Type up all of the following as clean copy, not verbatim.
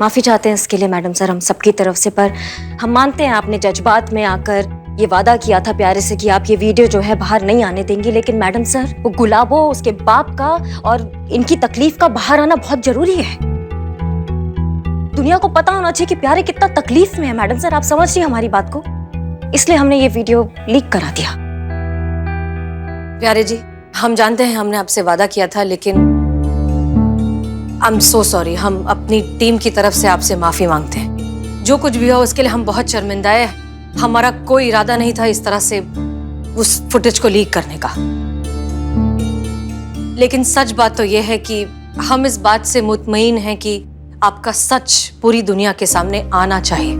माफी चाहते हैं इसके लिए मैडम सर, हम सबकी तरफ से। पर हम मानते हैं आपने जज्बात में आकर ये वादा किया था प्यारे से कि आप ये वीडियो जो है बाहर नहीं आने देंगी, लेकिन मैडम सर वो गुलाबो, उसके बाप का और इनकी तकलीफ का बाहर आना बहुत जरूरी है। दुनिया को पता होना चाहिए कि प्यारे कितना तकलीफ में है। मैडम सर आप समझ रही हैं हमारी बात को, इसलिए हमने ये वीडियो लीक करा दिया। प्यारे जी, हम जानते हैं हमने आपसे वादा किया था, लेकिन आई एम सो सॉरी। हम अपनी टीम की तरफ से आपसे माफी मांगते हैं। जो कुछ भी हुआ उसके लिए हम बहुत शर्मिंदा है। हमारा कोई इरादा नहीं था इस तरह से उस फुटेज को लीक करने का। लेकिन सच बात तो यह है कि हम इस बात से मुतमईन हैं कि आपका सच पूरी दुनिया के सामने आना चाहिए।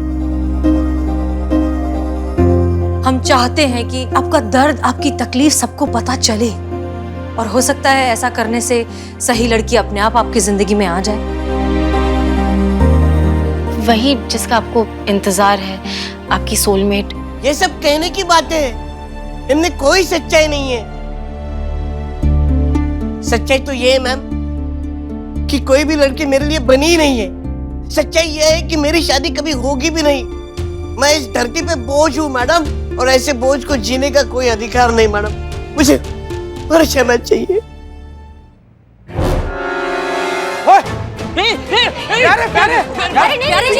हम चाहते हैं कि आपका दर्द, आपकी तकलीफ सबको पता चले, और हो सकता है ऐसा करने से सही लड़की अपने आप आपकी जिंदगी में आ जाए। वही जिसका आपको इंतजार है, आपकी सोलमेट। ये सब कहने की बातें हैं, इनमें कोई सच्चाई नहीं है। सच्चाई तो ये है मैम कि कोई भी लड़की मेरे लिए बनी ही नहीं है। सच्चाई ये है कि मेरी शादी कभी होगी भी नहीं। मैं इस धरती पे बोझ हूँ मैडम, और ऐसे बोझ को जीने का कोई अधिकार नहीं मैडम। मुझे मर जाना चाहिए। प्यारे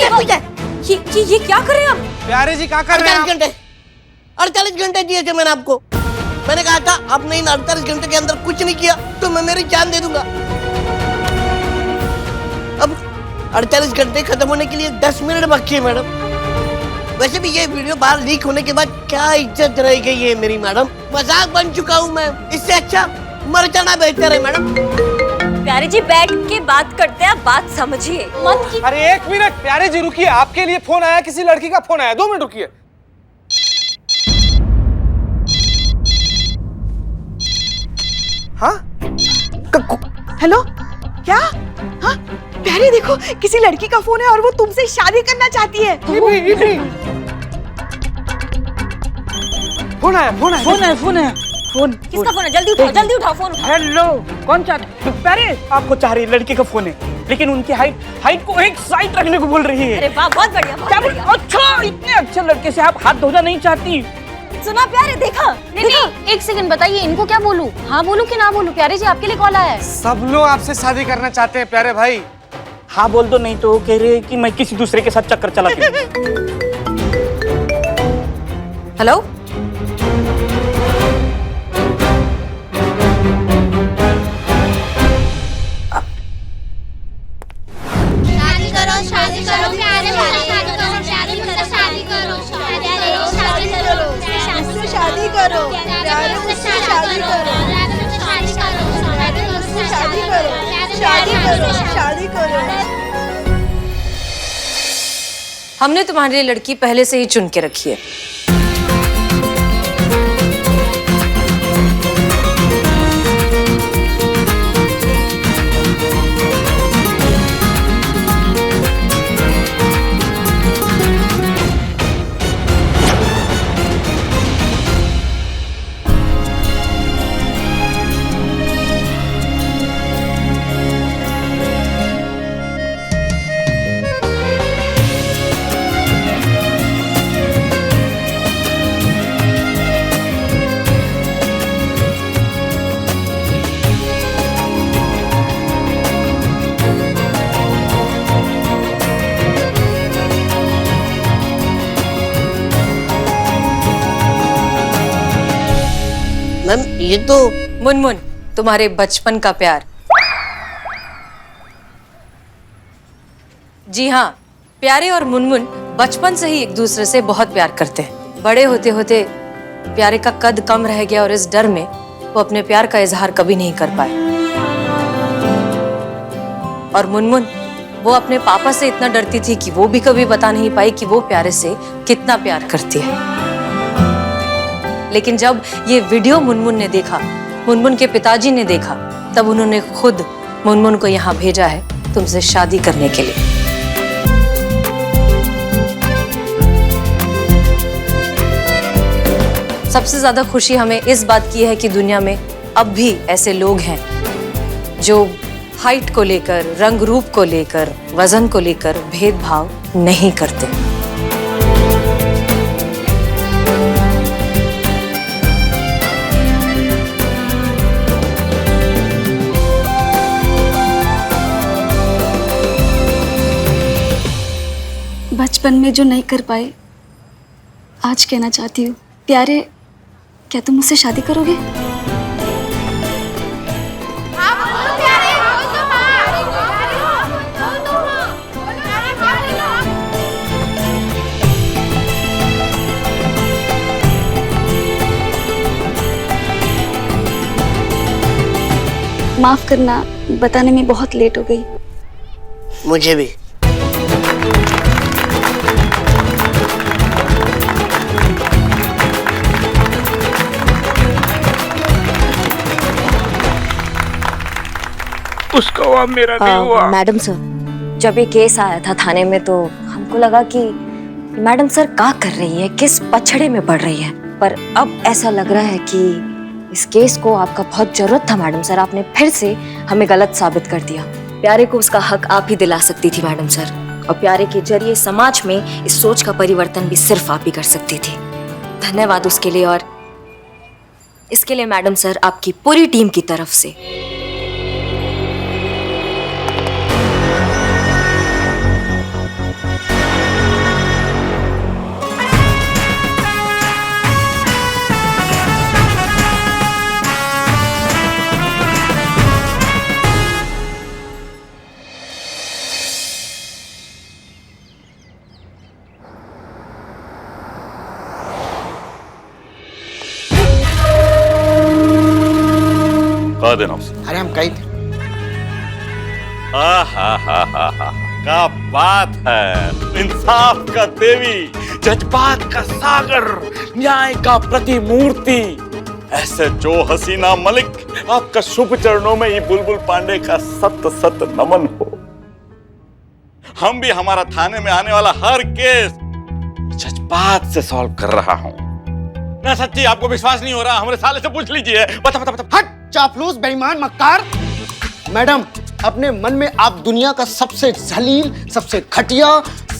जी, ये क्या कर रहे हैं आप? प्यारे जी क्या कर रहे हैं? 48 घंटे दिए थे मैंने आपको। मैंने कहा था आपने इन 48 घंटे के अंदर कुछ नहीं किया तो मैं मेरी जान दे दूंगा। अब 48 घंटे खत्म होने के लिए 10 मिनट बाकी है मैडम। वैसे भी ये वीडियो बाहर लीक होने के बाद क्या इज्जत रह गई है मेरी मैडम। मजाक बन चुका हूँ मैं, इससे अच्छा मर जाना बेहतर है मैडम। प्यारे जी बैठ के बात करते हैं, आप बात समझिए मत की। अरे एक मिनट प्यारे जी रुकिए, आपके लिए फोन आया, किसी लड़की का फोन आया। 2 मिनट रुकिए। हाँ हेलो, क्या? हाँ प्यारे देखो, किसी लड़की का फोन है और वो तुमसे शादी करना चाहती है। फोन आया, फोन आया, फोन आया, फोन आया। फोन किसका फोन है? जल्दी उठाओ, जल्दी उठाओ फोन। हेलो, कौन चाहते? प्यारे आपको चाह रही लड़की का फोन है, लेकिन उनकी हाइट को एक साइड रखने को बोल रही है। अरे वाह, बहुत बढ़िया, बहुत बढ़िया। अच्छा, इतने अच्छे लड़के से आप हाथ धोना नहीं चाहती? सुना प्यारे, देखा? नहीं, एक सेकंड बताइए, इनको क्या बोलूं? हाँ बोलूं कि ना बोलूं? प्यारे जी आपके लिए कॉल आया है। सब लोग आपसे शादी करना चाहते हैं प्यारे भाई। हाँ बोल दो, नहीं तो कह रहे हैं कि मैं किसी दूसरे के साथ चक्कर चलाती हूँ। हेलो, शादी करो प्यारे वाले, शादी करो, शादी करो, शादी करो, शादी करो, शादी करो, प्यारे मुझसे शादी करो, शादी करो, शादी करो, शादी करो, शादी करो। हमने तुम्हारे लिए लड़की पहले से ही चुन के रखी है। मैम ये तो मुनमुन, तुम्हारे बचपन का प्यार। जी हाँ, प्यारे और मुनमुन बचपन से ही एक दूसरे से बहुत प्यार करते हैं। बड़े होते होते प्यारे का कद कम रह गया और इस डर में वो अपने प्यार का इजहार कभी नहीं कर पाए। और मुनमुन वो अपने पापा से इतना डरती थी कि वो भी कभी बता नहीं पाई कि वो प्यारे से कितना प्यार करती है। लेकिन जब ये वीडियो मुनमुन ने देखा, मुनमुन के पिताजी ने देखा, तब उन्होंने खुद मुनमुन को यहाँ भेजा है तुमसे शादी करने के लिए। सबसे ज्यादा खुशी हमें इस बात की है कि दुनिया में अब भी ऐसे लोग हैं जो हाइट को लेकर, रंग रूप को लेकर, वजन को लेकर भेदभाव नहीं करते। बचपन में जो नहीं कर पाए आज कहना चाहती हूँ। प्यारे, क्या तुम मुझसे शादी करोगे? माफ करना, बताने में बहुत लेट हो गई। मुझे भी। उसका हुआ, मेरा नहीं हुआ। मैडम सर, जब ये केस आया था थाने में तो हमको लगा कि मैडम सर क्या कर रही है, किस पछड़े में पड़ रही है, पर अब ऐसा लग रहा है कि इस केस को आपका बहुत जरूरत था मैडम सर। आपने फिर से हमें गलत साबित कर दिया। प्यारे को उसका हक आप ही दिला सकती थी मैडम सर, और प्यारे के जरिए समाज में इस सोच का परिवर्तन भी सिर्फ आप ही कर सकती थी। धन्यवाद उसके लिए, और इसके लिए मैडम सर आपकी पूरी टीम की तरफ से। देना। अरे हम कहीं थे। क्या बात है, इंसाफ का देवी, जज्बात का सागर, न्याय का प्रतिमूर्ति, ऐसे जो हसीना मलिक, आपका शुभ चरणों में ये बुलबुल पांडे का सत सत नमन हो। हम भी हमारा थाने में आने वाला हर केस जज्बात से सॉल्व कर रहा हूं। ना सच्ची आपको विश्वास नहीं हो रहा, हमारे साले से पूछ लीजिए। बता बता बता। हट चापलूस, बेईमान, मक्कार। मैडम, अपने मन में आप दुनिया का सबसे जलील, सबसे घटिया,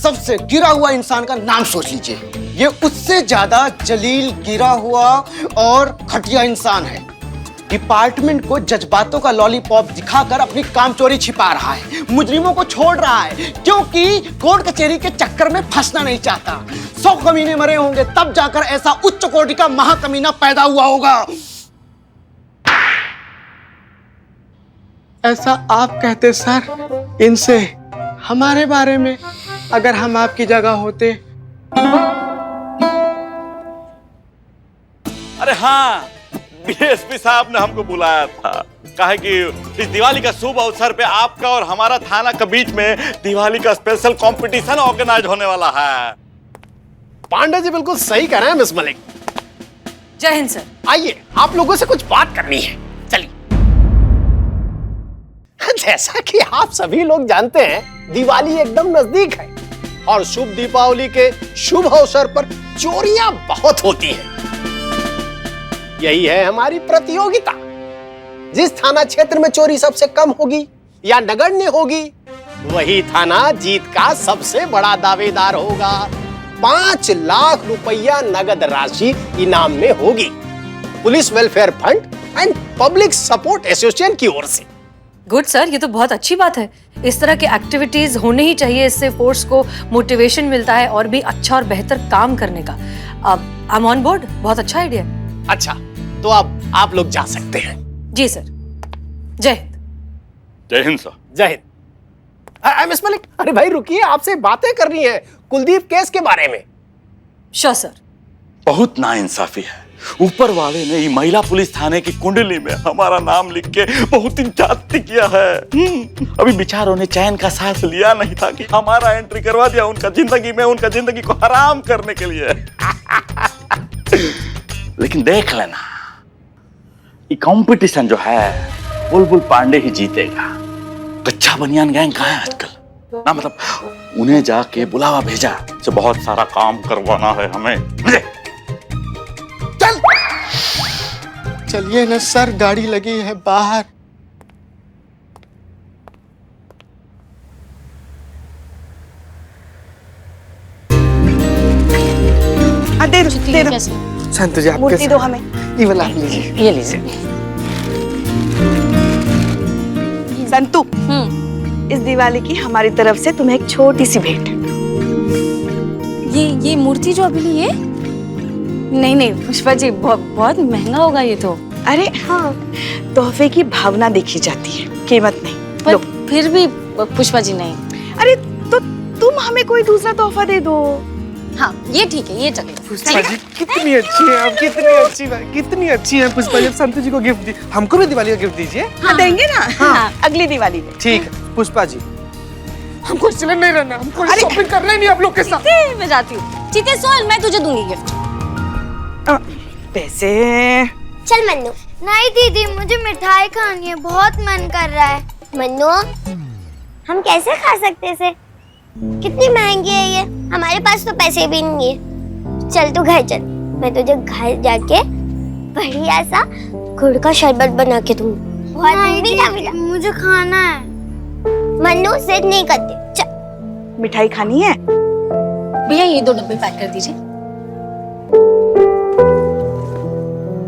सबसे गिरा हुआ इंसान का नाम सोच लीजिए। ये उससे ज्यादा जलील, गिरा हुआ और घटिया इंसान है। डिपार्टमेंट को जज्बातों का लॉलीपॉप दिखाकर अपनी कामचोरी छिपा रहा है, मुजरिमों को छोड़ रहा है, क्योंकि कोर्ट कचहरी के चक्कर में फंसना नहीं चाहता। 100 कमीने मरे होंगे तब जाकर ऐसा उच्च कोटि का महाकमीना पैदा हुआ होगा। ऐसा आप कहते सर इनसे हमारे बारे में, अगर हम आपकी जगह होते। अरे हाँ, डीएसपी साहब ने हमको बुलाया था, कहा कि इस दिवाली का शुभ अवसर पे आपका और हमारा थाना के बीच में दिवाली का स्पेशल कंपटीशन ऑर्गेनाइज होने वाला है। पांडे जी बिल्कुल सही कह रहे हैं मिस मलिक। जय हिंद सर। आइए, आप लोगों से कुछ बात करनी है, चलिए। जैसा कि आप सभी लोग जानते हैं, दिवाली एकदम नजदीक है और शुभ दीपावली के शुभ अवसर पर चोरियां बहुत होती हैं। यही है हमारी प्रतियोगिता। जिस थाना क्षेत्र में चोरी सबसे कम होगी या नगण्य होगी, वही थाना जीत का सबसे बड़ा दावेदार होगा। 5 लाख रुपया नगद राशि इनाम में होगी, police welfare fund and public support association की ओर से। गुड सर, ये तो बहुत अच्छी बात है। इस तरह के एक्टिविटीज होने ही चाहिए, इससे फोर्स को मोटिवेशन मिलता है और भी अच्छा और बेहतर काम करने का। आई एम ऑन बोर्ड, बहुत अच्छा आइडिया। अच्छा, तो अब आप लोग जा सकते हैं। जी सर। जय हिंद। जय हिंद सर। जय हिंद। मिस मलिक, अरे भाई रुकिए, आपसे बातें करनी है कुलदीप केस के बारे में। Sure sir. बहुत नाइंसाफी है, ऊपर वाले ने महिला पुलिस थाने की कुंडली में हमारा नाम लिख के बहुत इंजाती किया है। अभी बेचारों ने चैन का सांस लिया नहीं था कि हमारा एंट्री करवा दिया उनका जिंदगी में, उनका जिंदगी को हराम करने के लिए। लेकिन देख लेना, ये कंपटीशन जो है बुलबुल पांडे ही जीतेगा। कच्चा बनियान गैंग कहाँ है आजकल ना, मतलब उन्हें जाके बुलावा भेजा, तो बहुत सारा काम करवाना है हमें। चलिए ना सर, गाड़ी लगी है बाहर। चिट्ठी दे दो। कैसे? संतु जी आपके मूर्ति दो हमें। ये वाला आप लीजिए। ये लीजिए। संतु, इस दिवाली की हमारी तरफ से तुम्हें एक छोटी सी भेंट। ये मूर्ति जो अभी ली है? नहीं पुष्पा जी, बहुत महंगा होगा ये तो। अरे हाँ, तोहफे की भावना देखी जाती है, कीमत नहीं। पर लो। फिर भी पुष्पा जी नहीं। अरे तो तुम हमें कोई दूसरा तोहफा दे दो। हाँ ये ठीक है, ये चलेगा। पुष्पा जी कितनी अच्छी है आप, कितनी अच्छी है पुष्पा जी। संतु जी को गिफ्ट दी, हमको भी दिवाली का गिफ्ट दीजिए। हाँ देंगे ना। हाँ अगली दिवाली में। ठीक है पुष्पा जी, हमको चलन नहीं रहना, हमको शॉपिंग करना ही नहीं आप लोग के साथ। मैं जाती हूँ। चीते सोल, मैं तुझे दूंगी गिफ्ट। पैसे। चल मन्नू। नहीं दीदी, मुझे मिठाई खानी है, बहुत मन कर रहा है। मन्नू, हम कैसे खा सकते हैं इसे? कितनी महंगी है ये, हमारे पास तो पैसे भी नहीं है। चल तू घर चल, मैं तुझे घर जाके बढ़िया सा गुड़ का शरबत बना के दूंगी। बहुत मीठा मीठा। मुझे खाना है। मन्नू जिद नहीं करते, चल। मिठाई खानी है? भैया ये 2 डब्बे पैक कर दीजिए।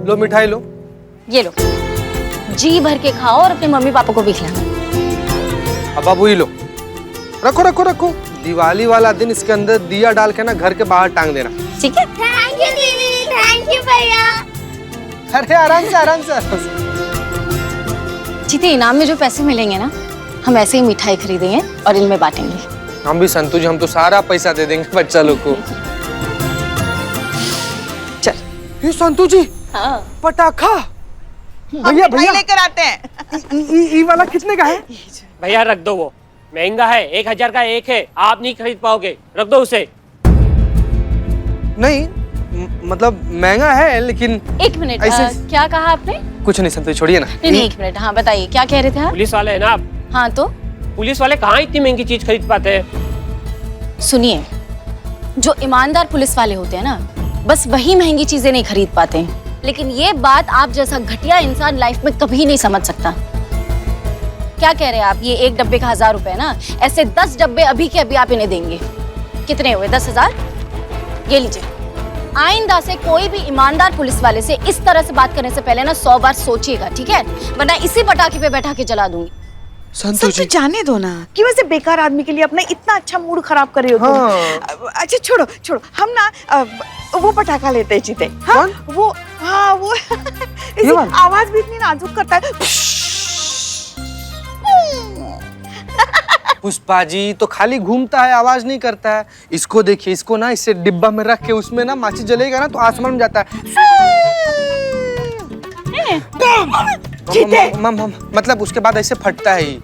लो मिठाई लो। ये लो, जी भर के खाओ और अपने मम्मी पापा को भी खिलाना। अब बाबू ही लो, रखो रखो रखो। दिवाली वाला दिन इसके अंदर दिया डाल के ना घर के बाहर टांग देना, ठीक है? थैंक यू दीदी, थैंक यू भैया। अरे आराम से आराम से। चीते, इनाम में जो पैसे मिलेंगे ना, हम ऐसे ही मिठाई खरीदेंगे और इनमें बांटेंगे। हम भी संतु जी, हम तो सारा पैसा दे देंगे बच्चा लोग को। चल। ये संतु जी, हाँ। पटाखा भैया भैया लेकर आते हैं। ये वाला कितने का है? भैया रख दो, वो महंगा है, 1000 का एक है, आप नहीं खरीद पाओगे, रख दो उसे। नहीं मतलब महंगा है लेकिन। 1 मिनट, क्या कहा आपने? कुछ नहीं संतु, छोड़िए ना। नहीं 1 मिनट, हाँ बताइए क्या कह रहे थे आप? पुलिस वाले है ना आप? हाँ तो पुलिस वाले कहाँ इतनी महंगी चीज खरीद पाते हैं? सुनिए, जो ईमानदार पुलिस वाले होते हैं ना, बस वही महंगी चीजें नहीं खरीद पाते हैं। लेकिन ये बात आप जैसा घटिया इंसान लाइफ में कभी नहीं समझ सकता। क्या कह रहे हैं आप? ये 1 डब्बे का 1000 रुपए ना, ऐसे 10 डब्बे अभी के अभी आप इन्हें देंगे। कितने हुए? 10,000। ये लीजिए। आइंदा से कोई भी ईमानदार पुलिस वाले से इस तरह से बात करने से पहले ना 100 बार सोचिएगा, ठीक है? वरना इसी पटाखे पे बैठा के जला दूंगी। संतु जी जाने दो ना, कि वैसे बेकार आदमी के लिए अपना इतना अच्छा मूड खराब कर रहे हो तुम। अच्छा छोड़ो छोड़ो, हम ना वो पटाखा लेते हैं चीते। हाँ वो, हाँ वो आवाज भी इतनी नाजुक करता है। पुष्पा जी तो खाली घूमता है, आवाज नहीं करता है। इसको देखिए, इसको ना इसे डिब्बा में रख के उसमें ना माचिस जलेगा ना तो आसमान में जाता है। मतलब उसके बाद ऐसे फटता है,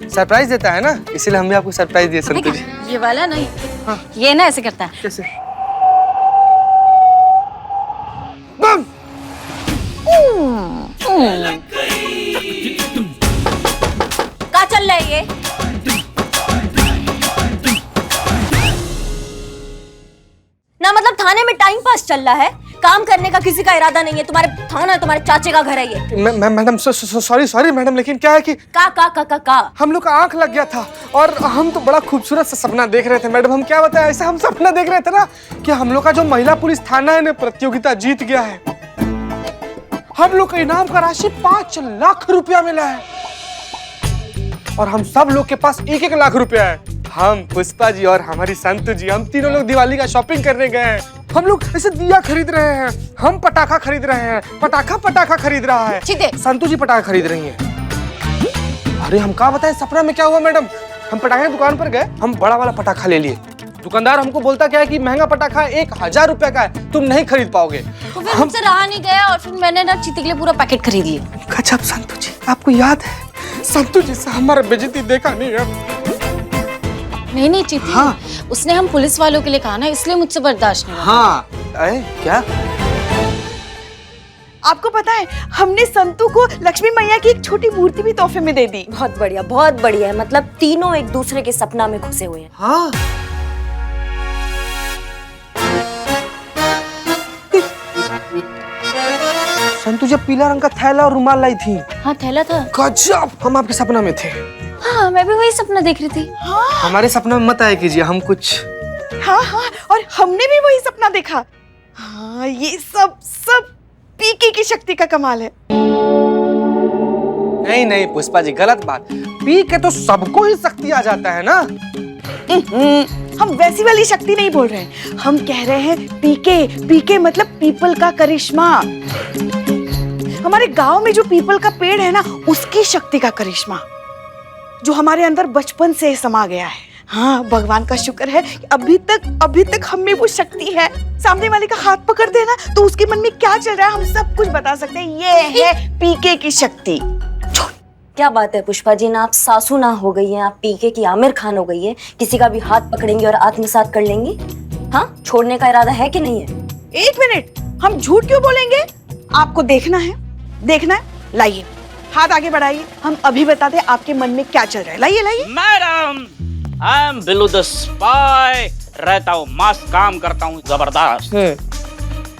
सरप्राइज देता है ना, इसीलिए हम भी आपको सरप्राइज दिए संतु जी। ये वाला नहीं, ये ना ऐसे करता है। कैसे? बम! कहाँ चल रहा है ये? ना मतलब थाने में टाइम पास चल रहा है, काम करने का किसी का इरादा नहीं है। तुम्हारे थाना तुम्हारे चाचे का घर है ये। मैडम सॉरी मैडम, लेकिन क्या है कि का हम लोग का आंख लग गया था और हम तो बड़ा खूबसूरत सा सपना देख रहे थे मैडम। हम क्या बताएं, ऐसा हम सपना देख रहे थे ना कि हम लोग का जो महिला पुलिस थाना है ना, प्रतियोगिता जीत गया है। हम लोग का इनाम का राशि 5 लाख रुपया मिला है और हम सब लोग के पास 1-1 लाख रुपया है। हम पुष्पा जी और हमारी संतु जी, हम तीनों लोग दिवाली का शॉपिंग करने गए हैं। हम लोग ऐसे दिया खरीद रहे हैं, हम पटाखा खरीद रहे हैं, पटाखा खरीद रहा है, संतु जी पटाखा खरीद रही हैं। अरे हम क्या बताएं सपना में क्या हुआ मैडम, हम पटाखे की दुकान पर गए, हम बड़ा वाला पटाखा ले लिए। दुकानदार हमको बोलता क्या है कि महंगा पटाखा 1000 रुपए का है, तुम नहीं खरीद पाओगे। तो फिर हमसे रहा नहीं गया और फिर मैंने ना चीते के लिए पूरा पैकेट खरीद लिया। गजब संतु जी, आपको याद है संतु जी से हमारा बेइज्जती देखा नहीं है? नहीं चीती, हाँ। उसने हम पुलिस वालों के लिए कहा ना, इसलिए मुझसे बर्दाश्त नहीं। हाँ क्या आपको पता है, हमने संतु को लक्ष्मी मैया की एक छोटी मूर्ति भी तोहफे में दे दी। बहुत बढ़िया है। मतलब तीनों एक दूसरे के सपना में घुसे हुए हैं। हाँ संतु जब पीला रंग का थैला और रुमाल लाई थी। हाँ थैला था। गजब, हम आपके सपना में थे। हाँ मैं भी वही सपना देख रही थी। हाँ। हमारे सपना में मत आया कीजिए, हम कुछ। हाँ और हमने भी वही सपना देखा। हाँ, ये सब सब पीके की शक्ति का कमाल है। नहीं नहीं पुष्पा जी, गलत बात। पी के तो सबको ही शक्ति आ जाता है ना। हम वैसी वाली शक्ति नहीं बोल रहे हैं, हम कह रहे हैं पीके। पीके मतलब पीपल का करिश्मा। हमारे गांव में जो पीपल का पेड़ है ना, उसकी शक्ति का करिश्मा जो हमारे अंदर बचपन से समा गया है। हाँ, भगवान का शुक्र है कि अभी तक हम में वो शक्ति है। सामने वाले का हाथ पकड़ देना तो उसके मन में क्या चल रहा है हम सब कुछ बता सकते हैं। ये है पीके की शक्ति। क्या बात है पुष्पा जी, ना आप सासू ना हो गई हैं, आप पीके की आमिर खान हो गई है। किसी का भी हाथ पकड़ेंगी और आत्मसात कर लेंगी। हाँ, छोड़ने का इरादा है कि नहीं है? एक मिनट, हम झूठ क्यों बोलेंगे? आपको देखना है, देखना है, लाइए हाथ आगे बढ़ाइए, हम अभी बताते हैं आपके मन में क्या चल रहा है। लाइए लाइए। Madam, I am Bilu the spy, रहता हूँ मस्त, काम करता हूँ जबरदस्त।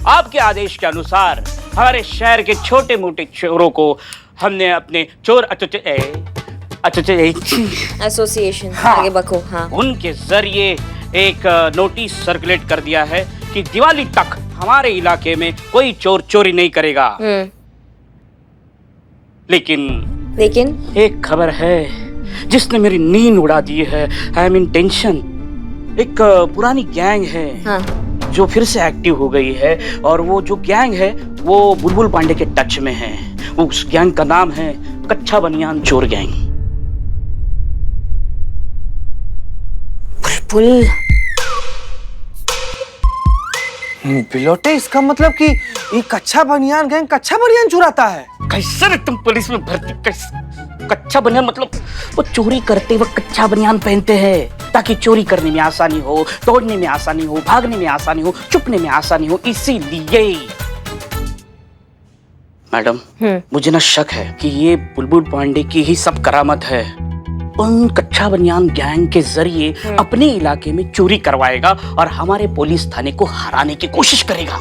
आपके आदेश के अनुसार हमारे शहर के छोटे मोटे चोरों को हमने अपने चोर एसोसिएशन हाँ, आगे बको। हाँ, उनके जरिए एक नोटिस सर्कुलेट कर दिया है कि दिवाली तक हमारे इलाके में कोई चोर चोरी नहीं करेगा। लेकिन एक खबर है जिसने मेरी नींद उड़ा दी है। I am in tension. एक पुरानी गैंग है हाँ, जो फिर से एक्टिव हो गई है, और वो जो गैंग है वो बुलबुल पांडे के टच में है। उस गैंग का नाम है कच्चा बनियान चोर गैंग। बुलबुल बिलोटे, इसका मतलब कि ये कच्चा बनियान गैंग कच्चा बनियान चुराता है। कैसे रे तुम पुलिस में भर्ती? कैसे कच्चा बनियान मतलब? वो चोरी करते वक्त कच्चा बनियान पहनते हैं ताकि चोरी करने में आसानी हो, तोड़ने में आसानी हो, भागने में आसानी हो, छुपने में आसानी हो, इसीलिए। मैडम, मुझे ना शक है कि ये बुलबुल पांडे की ही सब करामत है। उन कच्चा बनियान गैंग के जरिए अपने इलाके में चोरी करवाएगा और हमारे पुलिस थाने को हराने की कोशिश करेगा।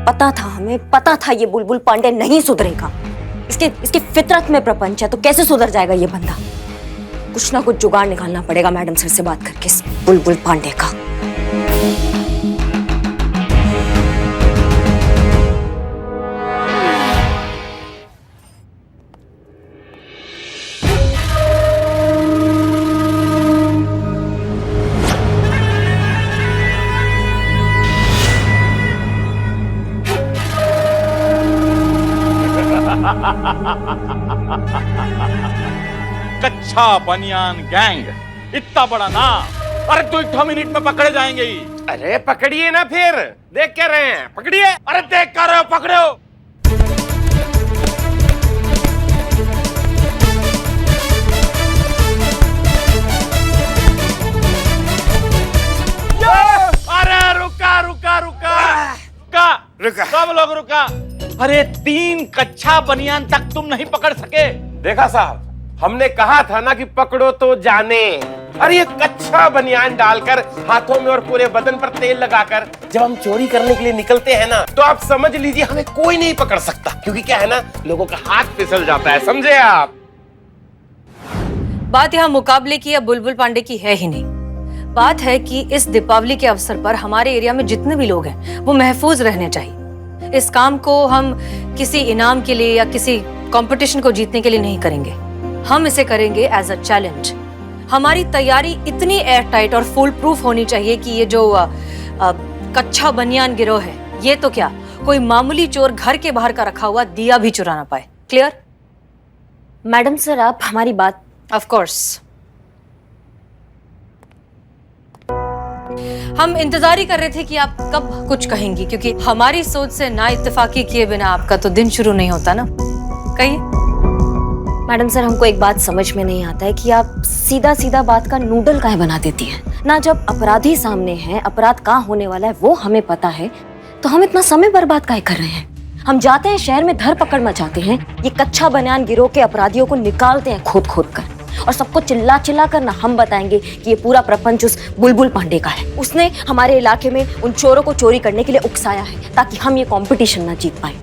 पता था, हमें पता था ये बुलबुल पांडे नहीं सुधरेगा। इसके फितरत में प्रपंच है, तो कैसे सुधर जाएगा ये बंदा? कुछ ना कुछ जुगाड़ निकालना पड़ेगा मैडम सर से बात करके इस बुलबुल पांडे का। कच्चा बनियान गैंग, इतना बड़ा ना? अरे 2 मिनट में पकड़े जाएंगे ही। अरे पकड़िए ना, फिर देख क्या रहे हैं, पकड़िए। अरे देख कर रहे हो, पकड़े हो। अरे रुका रुका रुका रुका, सब लोग रुका। अरे 3 कच्चा बनियान तक तुम नहीं पकड़ सके। देखा साहब, हमने कहा था ना कि पकड़ो तो जाने। अरे ये कच्चा बनियान डालकर हाथों में और पूरे बदन पर तेल लगाकर जब हम चोरी करने के लिए निकलते हैं ना, तो आप समझ लीजिए हमें कोई नहीं पकड़ सकता, क्योंकि क्या है ना, लोगों का हाथ फिसल जाता है, समझे आप? बात यहाँ मुकाबले की या बुलबुल पांडे की है ही नहीं। बात है कि इस दीपावली के अवसर पर हमारे एरिया में जितने भी लोग हैं वो महफूज रहने चाहिए। इस काम को हम किसी इनाम के लिए या किसी कंपटीशन को जीतने के लिए नहीं करेंगे, हम इसे करेंगे एज अ चैलेंज। हमारी तैयारी इतनी एयर टाइट और फुल प्रूफ होनी चाहिए कि ये जो कच्चा बनियान गिरोह है, ये तो क्या, कोई मामूली चोर घर के बाहर का रखा हुआ दिया भी चुरा ना पाए। क्लियर? मैडम सर, आप हमारी बात। Of course. हम इंतजार ही कर रहे थे कि आप कब कुछ कहेंगी, क्योंकि हमारी सोच से ना इत्तेफाकी किए बिना आपका तो दिन शुरू नहीं होता ना। कहिए। मैडम सर, हमको एक बात समझ में नहीं आता है कि आप सीधा सीधा बात का नूडल काहे बना देती हैं ना। जब अपराधी सामने हैं, अपराध कहाँ होने वाला है वो हमें पता है, तो हम इतना समय बर्बाद काहे कर रहे हैं? हम जाते हैं शहर में, धर पकड़ मचाते हैं, ये कच्चा बनियान गिरोह के अपराधियों को निकालते हैं खोद खोद कर, और सबको चिल्ला चिल्ला कर ना हम बताएंगे कि ये पूरा प्रपंच उस बुलबुल पांडे का है। उसने हमारे इलाके में उन चोरों को चोरी करने के लिए उकसाया है ताकि हम ये कंपटीशन ना जीत पाए।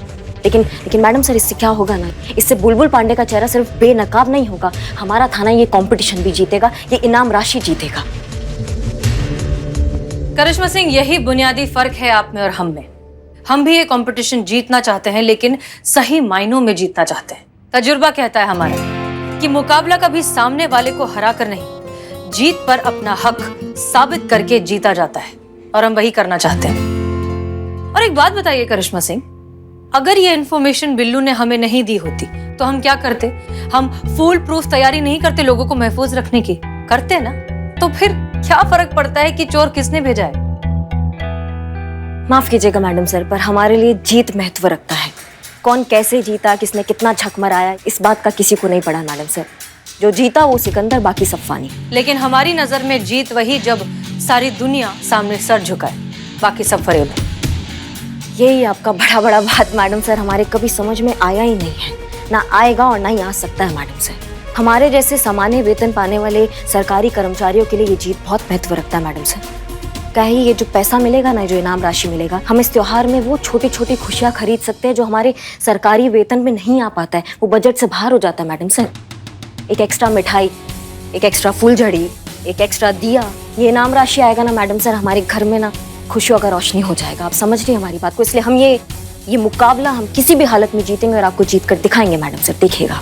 लेकिन मैडम सर, इससे क्या होगा ना, इससे बुलबुल पांडे का चेहरा सिर्फ बेनकाब नहीं होगा, हमारा थाना ये कंपटीशन भी जीतेगा, ये इनाम राशि जीतेगा। करिश्मा सिंह, यही बुनियादी फर्क है आप में और हम में। हम भी ये कंपटीशन जीतना चाहते हैं, लेकिन सही मायनों में जीतना चाहते हैं। तजुर्बा कहता है हमारा कि मुकाबला कभी सामने वाले को हरा कर नहीं, जीत पर अपना हक साबित करके जीता जाता है, और हम वही करना चाहते हैं। और एक बात बताइए करिश्मा सिंह, अगर ये इन्फॉर्मेशन बिल्लू ने हमें नहीं दी होती तो हम क्या करते? हम फुल प्रूफ तैयारी नहीं करते लोगों को महफूज रखने की? करते ना? तो फिर क्या फर्क पड़ता है कि चोर किसने भेजा है? माफ कीजिएगा मैडम सर, पर हमारे लिए जीत महत्व रखता है। कौन कैसे जीता, किसने कितना झक मराया, इस बात का किसी को नहीं पड़ा मैडम सर। जो जीता वो सिकंदर, बाकी सब फानी। लेकिन हमारी नजर में जीत वही जब सारी दुनिया सामने सर झुकाए, बाकी सब फरेब। यही आपका बड़ा बड़ा बात मैडम सर हमारे कभी समझ में आया ही नहीं है, ना आएगा और ना ही आ सकता है मैडम सर। हमारे जैसे सामान्य वेतन पाने वाले सरकारी कर्मचारियों के लिए ये जीत बहुत महत्व रखता है मैडम सर। कहीं ये जो पैसा मिलेगा ना, जो इनाम राशि मिलेगा, हम इस त्योहार में वो छोटी छोटी खुशियां खरीद सकते हैं जो हमारे सरकारी वेतन में नहीं आ पाता है, वो बजट से बाहर हो जाता है मैडम सर। एक एक्स्ट्रा मिठाई, एक एक्स्ट्रा फूलझड़ी, एक एक्स्ट्रा दिया, ये इनाम राशि आएगा ना मैडम सर, हमारे घर में ना खुशियों का रोशनी हो जाएगा। आप समझ रही हैं हमारी बात को? इसलिए हम ये मुकाबला हम किसी भी हालत में जीतेंगे और आपको जीत कर दिखाएंगे मैडम सर, देखिएगा।